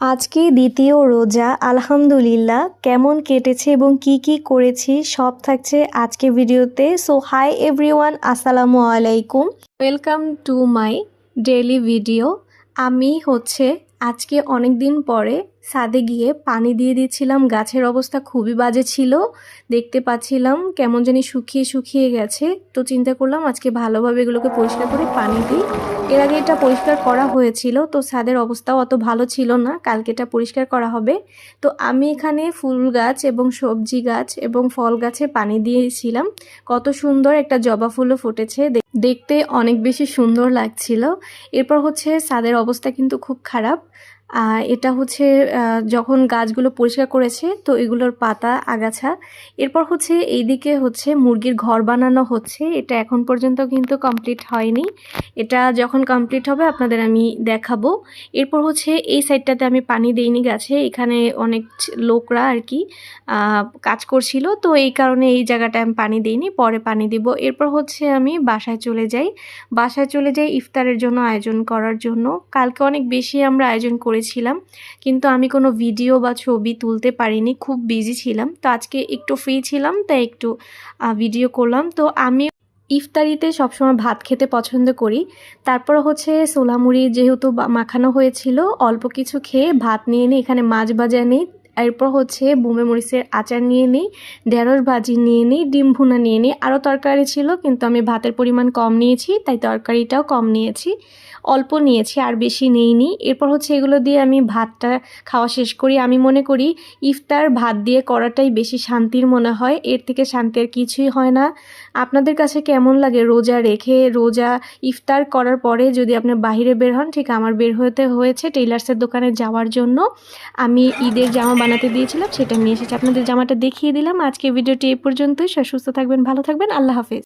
আজকে দ্বিতীয় রোজা আলহামদুলিল্লাহ কেমন কেটেছে এবং কি করেছি সব থাকছে আজকে ভিডিওতে। সো হাই এভরিওয়ান, আসসালামু আলাইকুম, welcome to my daily video. আমি আজকে অনেক দিন পরে ছাদে গিয়ে পানি দিয়ে দিচ্ছিলাম। গাছের অবস্থা খুবই বাজে ছিল, দেখতে পাচ্ছিলাম কেমন জানি শুকিয়ে গেছে। তো চিন্তা করলাম আজকে ভালোভাবে এগুলোকে পরিষ্কার করে পানি দিই। এর আগে এটা পরিষ্কার করা হয়েছিল, তো ছাদের অবস্থাও অত ভালো ছিল না, কালকে এটা পরিষ্কার করা হবে। তো আমি এখানে ফুল গাছ এবং সবজি গাছ এবং ফল গাছে পানি দিয়েছিলাম। কত সুন্দর একটা জবা ফুলও ফুটেছে, দেখতে অনেক বেশি সুন্দর লাগছিল। এরপর ছাদের অবস্থা কিন্তু খুব খারাপ। এটা যখন গাছগুলো পরিষ্কার করেছে তো এগুলোর পাতা আগাছা। এরপর এইদিকে মুরগির ঘর বানানো হচ্ছে। এটা এখন পর্যন্ত কিন্তু কমপ্লিট হয়নি, এটা যখন কমপ্লিট হবে আপনাদের আমি দেখাবো। এরপর এই সাইডটাতে আমি পানি দেইনি গাছে, এখানে অনেক লোকরা আর কি কাজ করছিল, তো এই কারণে এই জায়গাটা আমি পানি দিইনি, পরে পানি দিব। এরপর আমি বাসায় চলে যাই ইফতারের জন্য আয়োজন করার জন্য। কালকে অনেক বেশি আমরা আয়োজন করেছিলাম, কিন্তু আমি কোনো ভিডিও বা ছবি তুলতে পারিনি, খুব বিজি ছিলাম। তো আজকে একটু ফ্রি ছিলাম, তাই একটু ভিডিও করলাম। তো আমি ইফতারিতে সবসময় ভাত খেতে পছন্দ করি। তারপর সোলামুড়ি যেহেতু মাখানো হয়েছিল, অল্প কিছু খেয়ে ভাত নিয়ে নিই। এখানে মাছ ভাজা নেই, এরপর বুমে মরিচের আচার নিয়ে নিই, ঢেঁড়স ভাজি নিয়ে নিই, ডিম ভুনা নিয়ে নিই। আরও তরকারি ছিল, কিন্তু আমি ভাতের পরিমাণ কম নিয়েছি, তাই তরকারিটাও কম নিয়েছি, অল্প নিয়েছি, আর বেশি নেইনি। এরপর এগুলো দিয়ে আমি ভাতটা খাওয়া শেষ করি। আমি মনে করি ইফতার ভাত দিয়ে করাটাই বেশি শান্তির মনে হয়, এর থেকে শান্তি আর কিছুই হয় না। আপনাদের কাছে কেমন লাগে রোজা রেখে, রোজা ইফতার করার পরে যদি আপনি বাহিরে বের হন? ঠিক আমার বের হতে হয়েছে টেইলার্সের দোকানে যাওয়ার জন্য। আমি ঈদের জামা বানাতে দিয়েছিলাম, সেটা নিয়ে এসেছি, আপনাদের জামাটা দেখিয়ে দিলাম। আজকে ভিডিওটি এই পর্যন্তই। সুস্থ থাকবেন, ভালো থাকবেন, আল্লাহ হাফেজ।